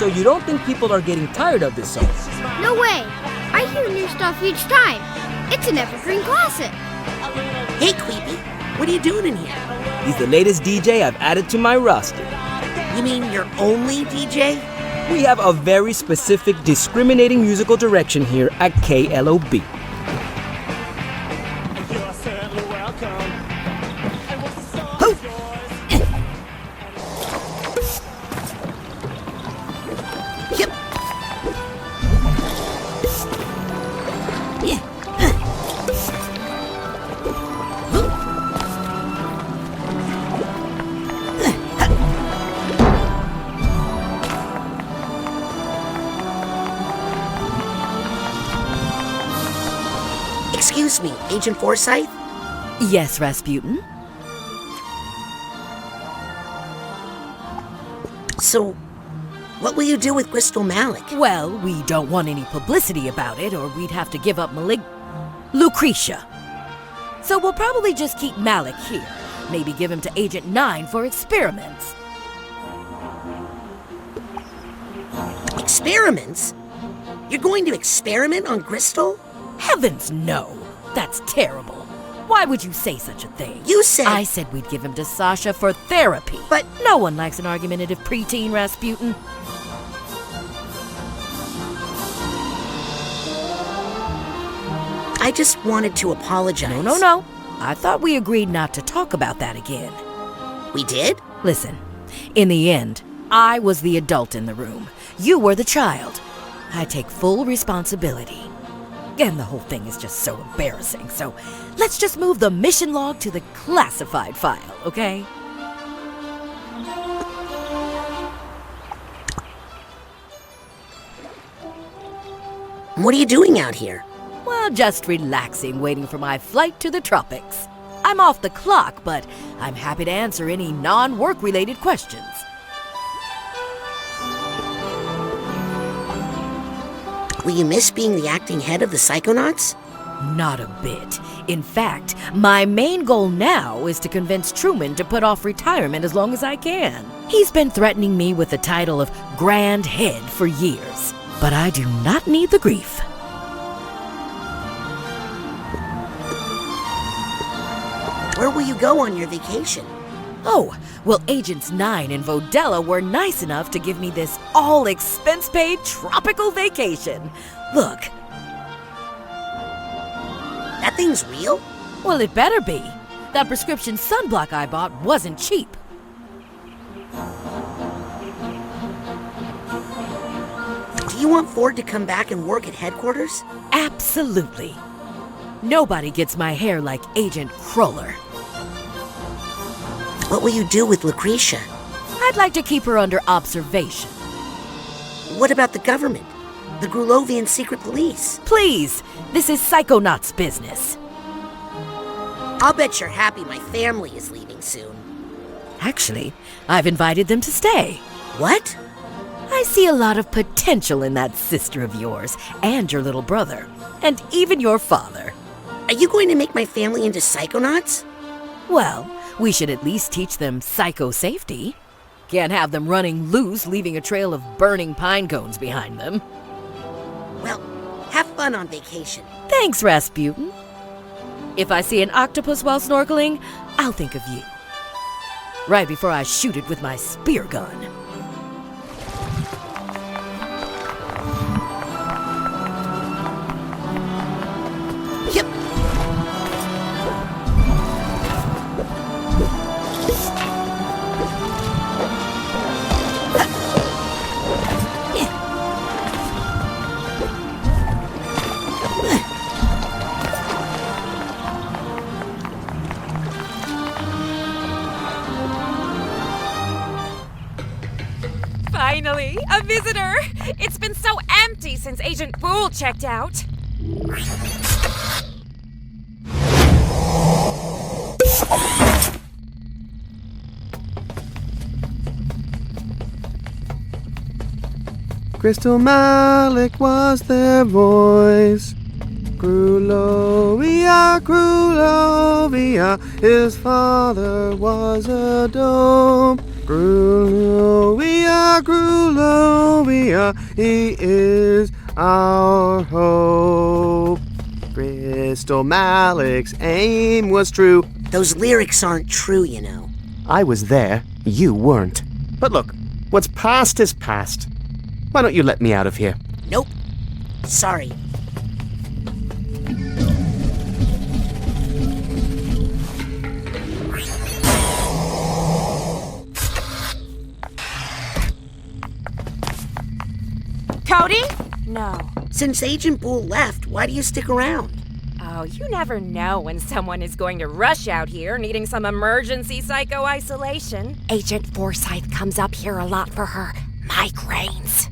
So you don't think people are getting tired of this song? No way. I hear new stuff each time. It's an evergreen classic. Hey, Queepy, what are you doing in here? He's the latest DJ I've added to my roster. You mean your only DJ? We have a very specific discriminating musical direction here at KLOB. Excuse me, Agent Forsyth? Yes, Rasputin? So, what will you do with Crystal Malik? Well, we don't want any publicity about it, or we'd have to give up Lucretia. So we'll probably just keep Malik here. Maybe give him to Agent 9 for experiments. Experiments? You're going to experiment on Crystal? Heavens no! That's terrible. Why would you say such a thing? You said... I said we'd give him to Sasha for therapy. But... No one likes an argumentative preteen, Rasputin. I just wanted to apologize. No. I thought we agreed not to talk about that again. We did? Listen, in the end, I was the adult in the room. You were the child. I take full responsibility. And the whole thing is just so embarrassing, so let's just move the mission log to the classified file, okay? What are you doing out here? Well, just relaxing, waiting for my flight to the tropics. I'm off the clock, but I'm happy to answer any non-work-related questions. Will you miss being the acting head of the Psychonauts? Not a bit. In fact, my main goal now is to convince Truman to put off retirement as long as I can. He's been threatening me with the title of Grand Head for years, but I do not need the grief. Where will you go on your vacation? Oh, well, Agents 9 and Vodella were nice enough to give me this all-expense-paid tropical vacation. Look. That thing's real? Well, it better be. That prescription sunblock I bought wasn't cheap. Do you want Ford to come back and work at headquarters? Absolutely. Nobody gets my hair like Agent Cruller. What will you do with Lucretia? I'd like to keep her under observation. What about the government? The Grulovian secret police? Please, this is Psychonauts business. I'll bet you're happy my family is leaving soon. Actually, I've invited them to stay. What? I see a lot of potential in that sister of yours, and your little brother, and even your father. Are you going to make my family into Psychonauts? Well, we should at least teach them psycho-safety. Can't have them running loose, leaving a trail of burning pine cones behind them. Well, have fun on vacation. Thanks, Rasputin. If I see an octopus while snorkeling, I'll think of you. Right before I shoot it with my spear gun. Yep. Finally, a visitor! It's been so empty since Agent Boole checked out. Crystal Malik was their voice. Grulovia, Grulovia, his father was a dope. Grulovia, he is our hope. Crystal Malik's aim was true. Those lyrics aren't true, you know. I was there, you weren't. But look, what's past is past. Why don't you let me out of here? Nope. Sorry. Cody? No. Since Agent Bull left, why do you stick around? Oh, you never know when someone is going to rush out here needing some emergency psycho-isolation. Agent Forsyth comes up here a lot for her migraines.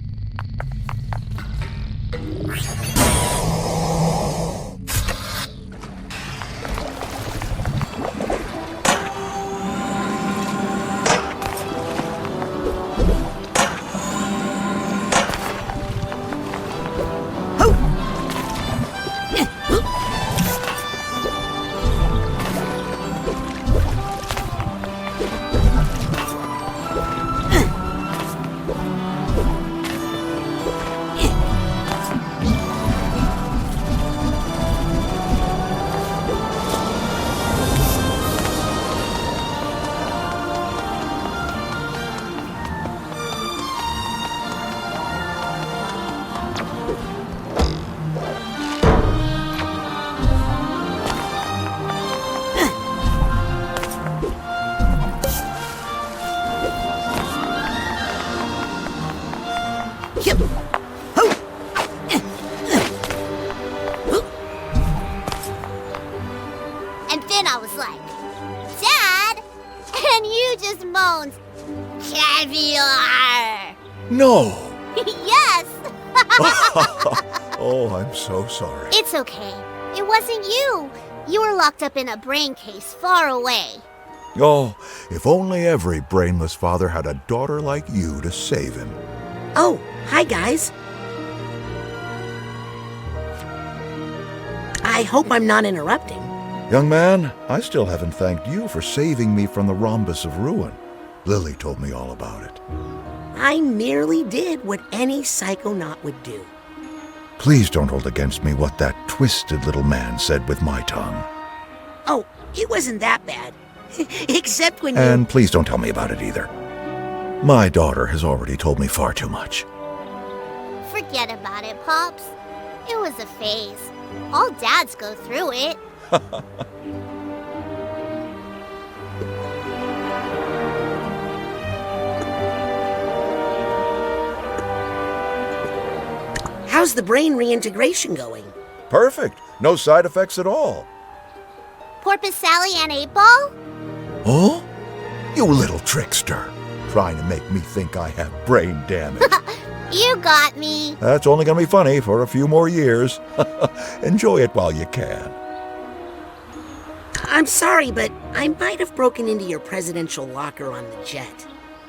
And then I was like, Dad! And you just moaned, caviar! No! Yes! Oh, I'm so sorry. It's okay. It wasn't you. You were locked up in a brain case far away. Oh, if only every brainless father had a daughter like you to save him. Oh, hi guys. I hope I'm not interrupting. Young man, I still haven't thanked you for saving me from the rhombus of ruin. Lily told me all about it. I merely did what any psychonaut would do. Please don't hold against me what that twisted little man said with my tongue. Oh, it wasn't that bad. Except when you... And please don't tell me about it either. My daughter has already told me far too much. Forget about it, Pops. It was a phase. All dads go through it. How's the brain reintegration going? Perfect. No side effects at all. Porpoise Sally and 8-Ball? Oh? You little trickster. Trying to make me think I have brain damage. You got me. That's only going to be funny for a few more years. Enjoy it while you can. I'm sorry, but I might have broken into your presidential locker on the jet.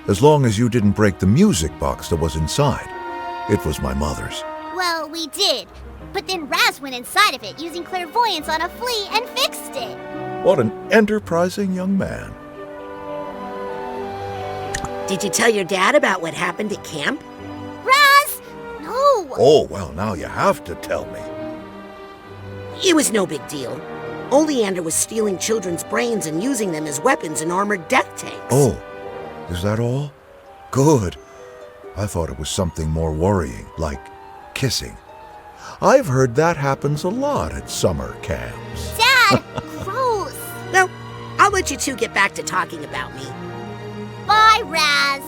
As long as you didn't break the music box that was inside. It was my mother's. Well, we did. But then Raz went inside of it using clairvoyance on a flea and fixed it. What an enterprising young man. Did you tell your dad about what happened at camp? Raz! No! Oh, well, now you have to tell me. It was no big deal. Oleander was stealing children's brains and using them as weapons in armored death tanks. Oh, is that all? Good. I thought it was something more worrying, like kissing. I've heard that happens a lot at summer camps. Dad! Gross! Well, I'll let you two get back to talking about me. Bye, Raz!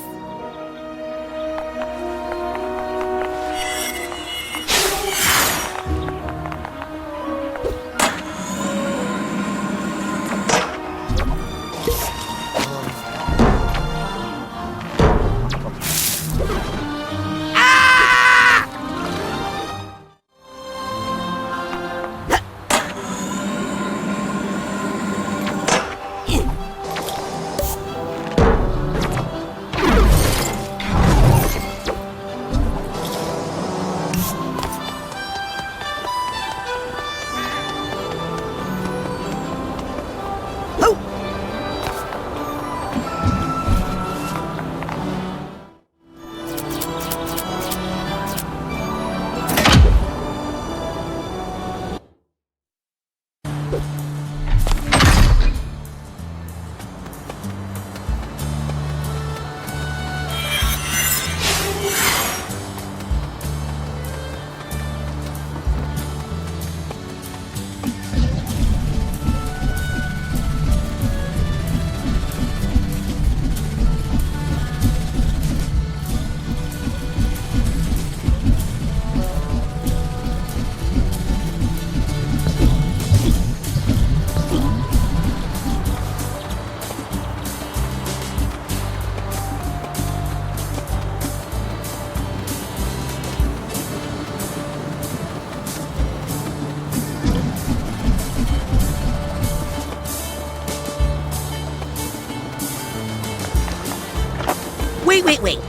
Wait.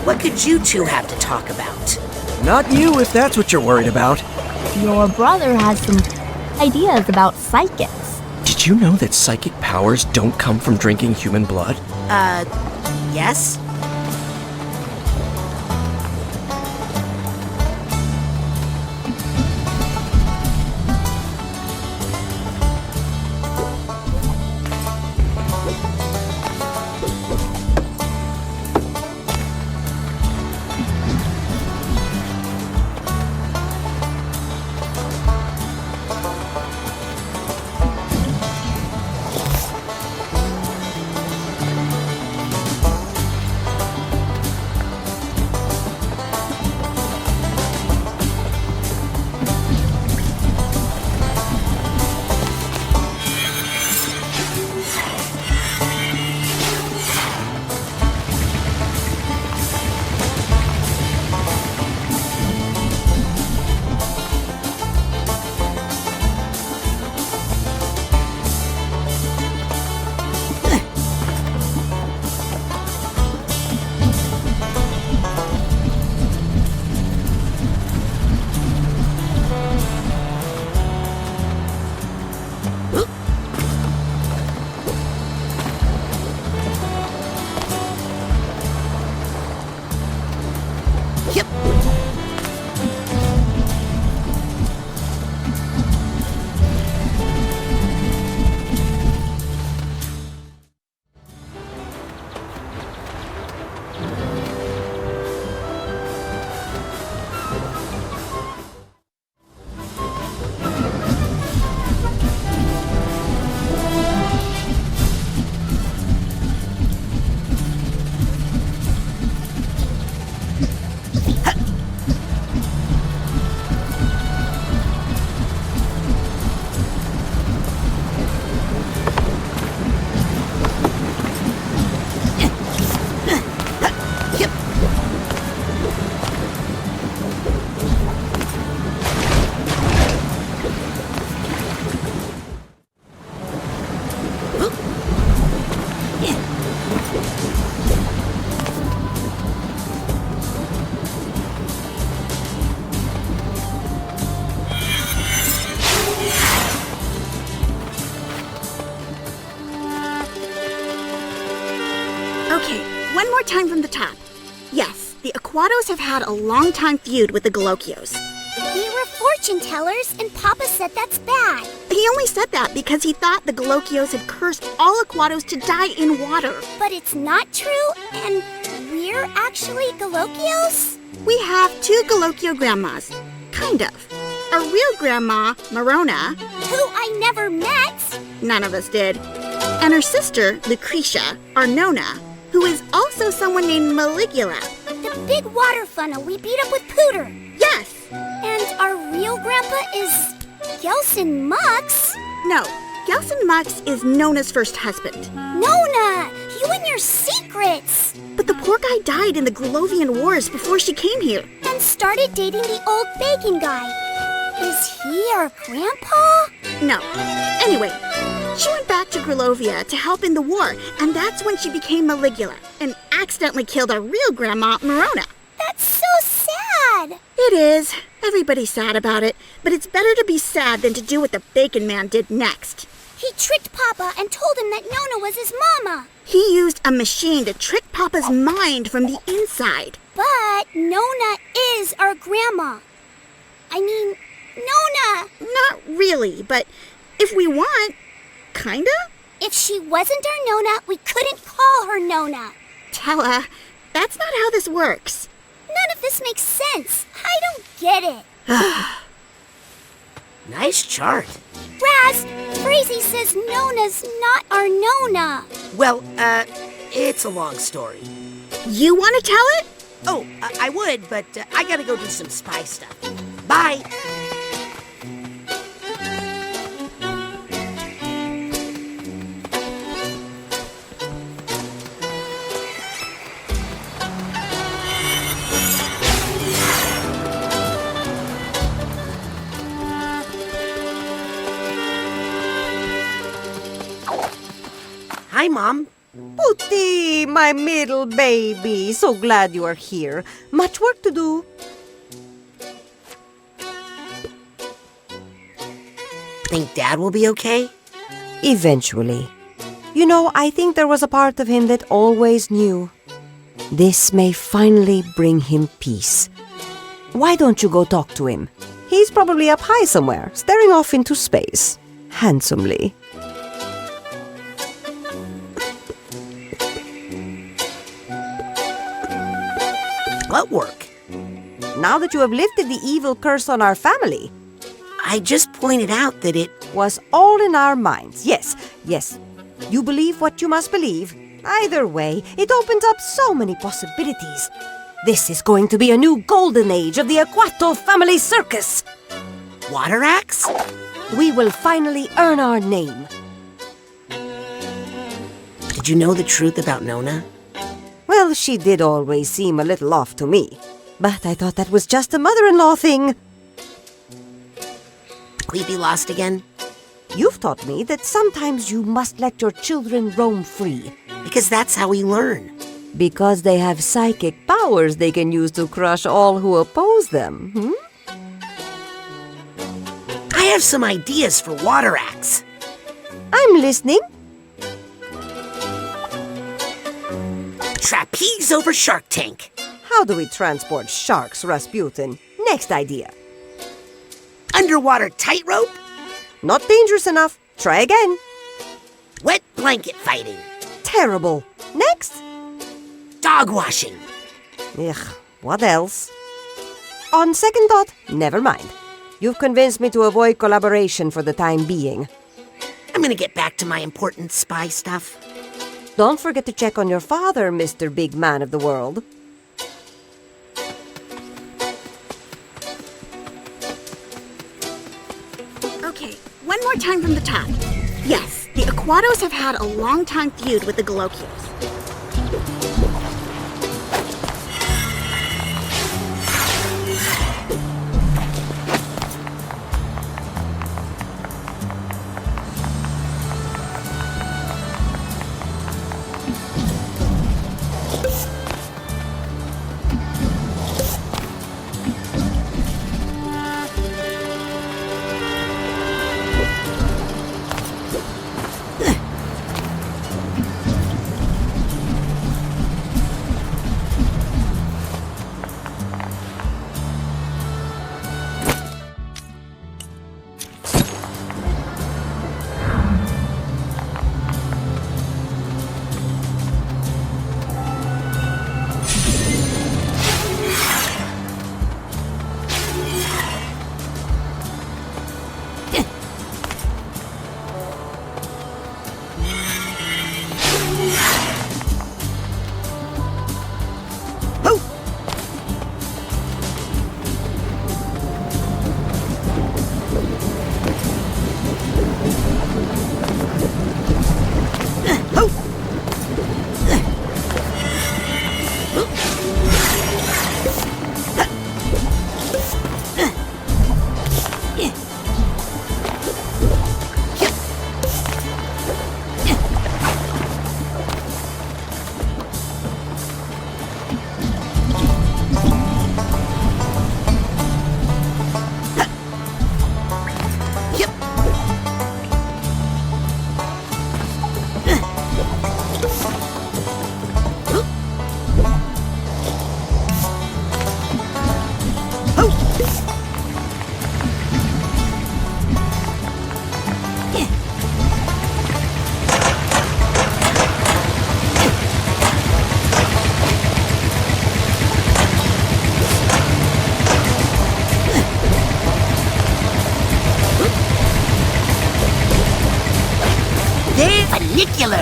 What could you two have to talk about? Not you, if that's what you're worried about. Your brother has some ideas about psychics. Did you know that psychic powers don't come from drinking human blood? Yes? Okay, one more time from the top. Yes, the Aquatos have had a long-time feud with the Gallokios. We were fortune tellers, and Papa said that's bad. He only said that because he thought the Gallokios had cursed all Aquatos to die in water. But it's not true, and we're actually Gallokios? We have two Gallokio grandmas. Kind of. Our real grandma, Marona, Who I never met. none of us did, and her sister, Lucretia, our Nona, who is also someone named Maligula. The big water funnel we beat up with Pooter. Yes! And our real grandpa is Gelson Mux. No, Gelson Mux is Nona's first husband. Nona, you and your secrets. But the poor guy died in the Grulovian Wars before she came here. And started dating the old bacon guy. Is he our grandpa? No. Anyway, she went back to Grulovia to help in the war, and that's when she became Maligula and accidentally killed our real grandma, Marona. That's so sad. It is. Everybody's sad about it, but it's better to be sad than to do what the Bacon Man did next. He tricked Papa and told him that Nona was his mama. He used a machine to trick Papa's mind from the inside. But Nona is our grandma. I mean, Nona! Not really, but if we want, kinda? If she wasn't our Nona, we couldn't call her Nona. Tella, that's not how this works. None of this makes sense. I don't get it. Nice chart. Raz, Frazee says Nona's not our Nona. Well, it's a long story. You want to tell it? Oh, I would, but I gotta go do some spy stuff. Bye. Hi, Mom. Putti, my middle baby. So glad you are here. Much work to do. Think Dad will be okay? Eventually. You know, I think there was a part of him that always knew. This may finally bring him peace. Why don't you go talk to him? He's probably up high somewhere, staring off into space. Handsomely. What work? Now that you have lifted the evil curse on our family. I just pointed out that it was all in our minds. Yes, yes. You believe what you must believe. Either way, it opens up so many possibilities. This is going to be a new golden age of the Aquato family circus. Water axe? We will finally earn our name. Did you know the truth about Nona? Well, she did always seem a little off to me. But I thought that was just a mother-in-law thing. Will you be lost again? You've taught me that sometimes you must let your children roam free. Because that's how we learn. Because they have psychic powers they can use to crush all who oppose them, I have some ideas for water axe. I'm listening. Trapeze over Shark Tank. How do we transport sharks, Rasputin? Next idea. Underwater tightrope? Not dangerous enough. Try again. Wet blanket fighting. Terrible. Next. Dog washing. Ugh, what else? On second thought, never mind. You've convinced me to avoid collaboration for the time being. I'm gonna get back to my important spy stuff. Don't forget to check on your father, Mr. Big Man of the World. Okay, one more time from the top. Yes, the Aquatos have had a long-time feud with the Galocios. Funicular!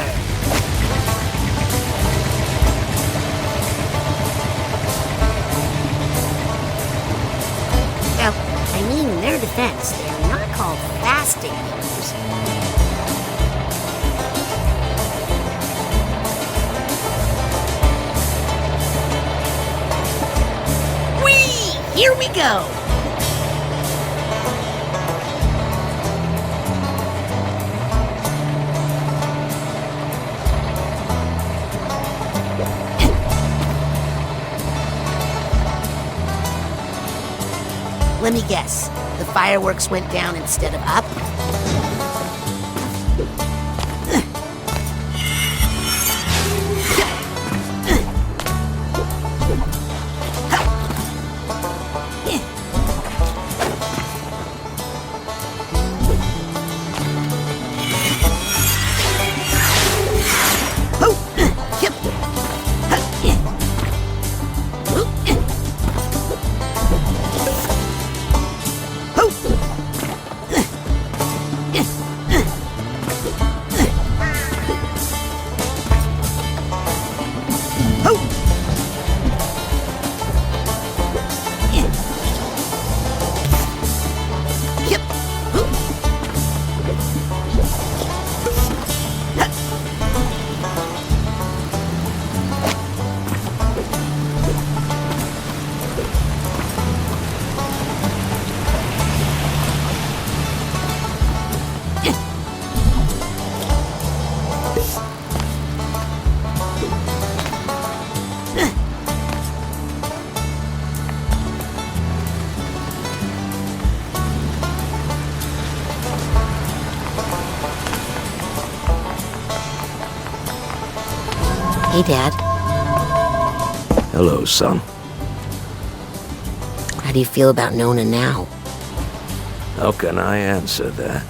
Well, I mean, in their defense, they are not called fasting healers. Whee! Here we go! Let me guess. The fireworks went down instead of up? Hey, Dad. Hello, son. How do you feel about Nona now? How can I answer that?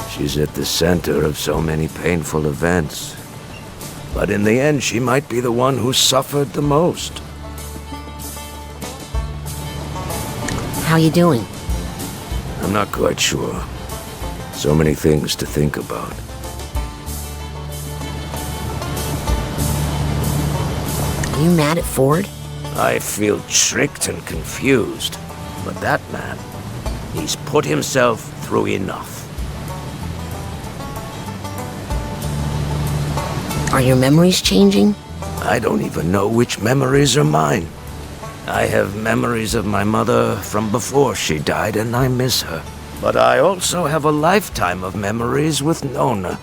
She's at the center of so many painful events. But in the end, she might be the one who suffered the most. How you doing? I'm not quite sure. So many things to think about. Are you mad at Ford? I feel tricked and confused. But that man, he's put himself through enough. Are your memories changing? I don't even know which memories are mine. I have memories of my mother from before she died, and I miss her. But I also have a lifetime of memories with Nona.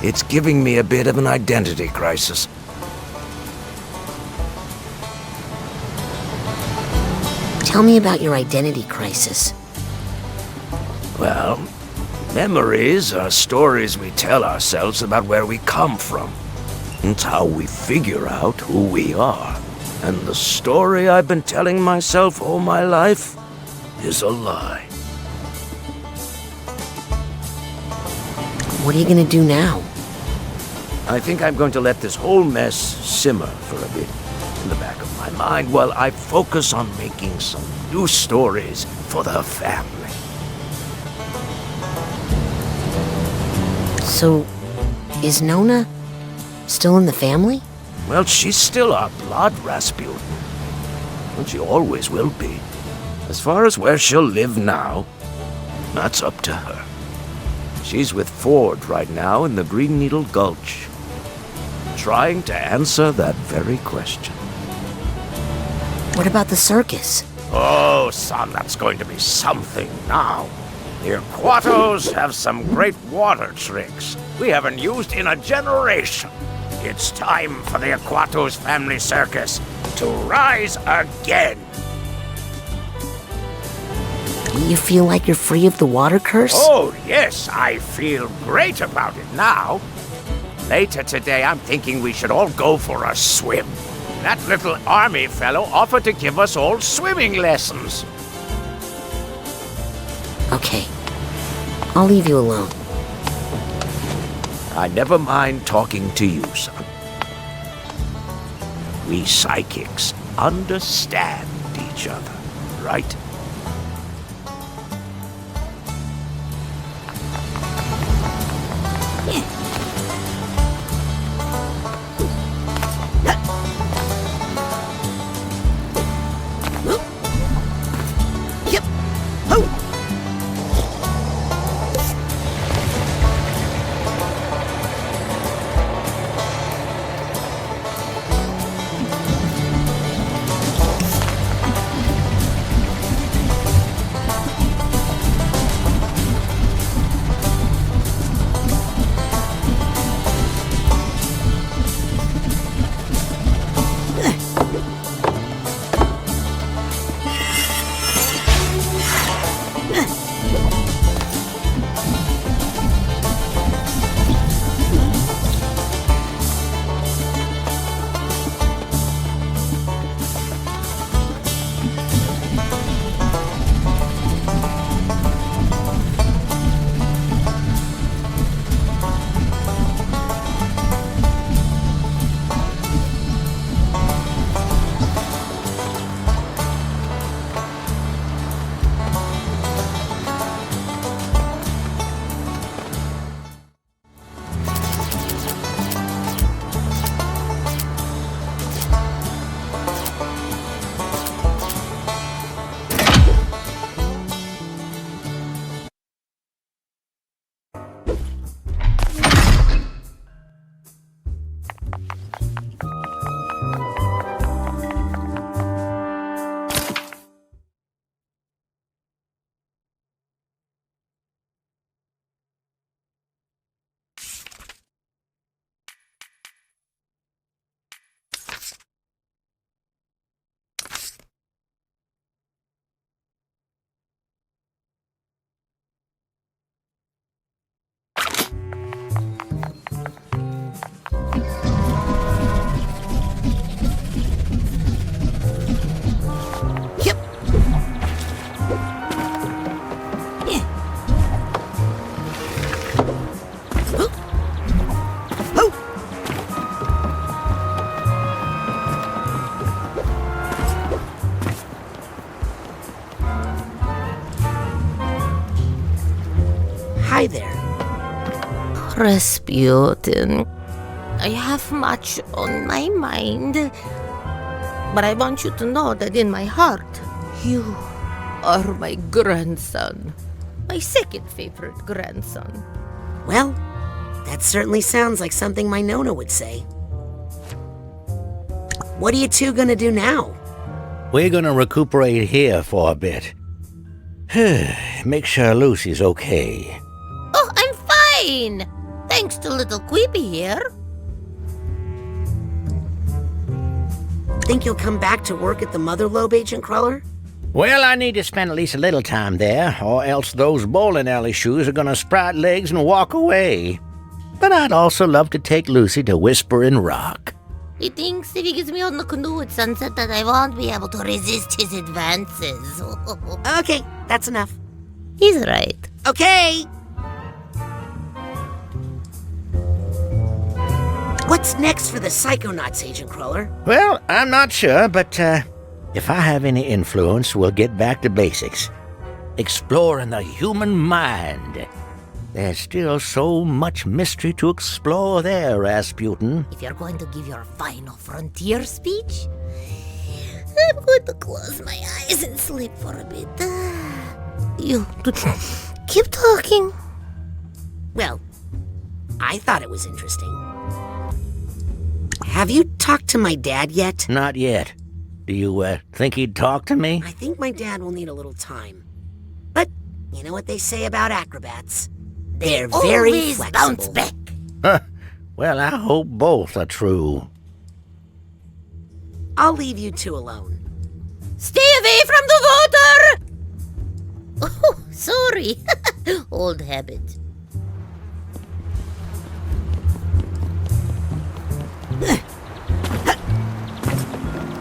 It's giving me a bit of an identity crisis. Tell me about your identity crisis. Well, memories are stories we tell ourselves about where we come from. It's how we figure out who we are. And the story I've been telling myself all my life is a lie. What are you gonna do now? I think I'm going to let this whole mess simmer for a bit in the back of my mind while I focus on making some new stories for the family. So, is Nona still in the family? Well, she's still our blood Rasputin. And she always will be. As far as where she'll live now, that's up to her. She's with Ford right now in the Green Needle Gulch, trying to answer that very question. What about the circus? Oh, son, that's going to be something now. The Aquatos have some great water tricks we haven't used in a generation. It's time for the Aquatos family circus to rise again. You feel like you're free of the water curse? Oh, yes, I feel great about it now. Later today, I'm thinking we should all go for a swim. That little army fellow offered to give us all swimming lessons. Okay. I'll leave you alone. I never mind talking to you, son. We psychics understand each other, right? Rasputin, I have much on my mind. But I want you to know that in my heart, you are my grandson. My second favorite grandson. Well, that certainly sounds like something my Nona would say. What are you two gonna do now? We're gonna recuperate here for a bit. Make sure Lucy's okay. Oh, I'm fine! Thanks to little Queepy here. Think you'll come back to work at the Mother Lobe, Agent Cruller? Well, I need to spend at least a little time there, or else those bowling alley shoes are gonna sprout legs and walk away. But I'd also love to take Lucy to Whispering Rock. He thinks if he gets me on the canoe at sunset that I won't be able to resist his advances. Okay, that's enough. He's right. Okay! What's next for the Psychonauts, Agent Cruller? Well, I'm not sure, but if I have any influence, we'll get back to basics. Exploring the human mind. There's still so much mystery to explore there, Rasputin. If you're going to give your final frontier speech, I'm going to close my eyes and sleep for a bit. You keep talking. Well, I thought it was interesting. Have you talked to my dad yet? Not yet. Do you think he'd talk to me? I think my dad will need a little time. But you know what they say about acrobats? They're very always flexible. bounce back. Huh. Well, I hope both are true. I'll leave you two alone. Stay away from the water! Oh, sorry. Old habit.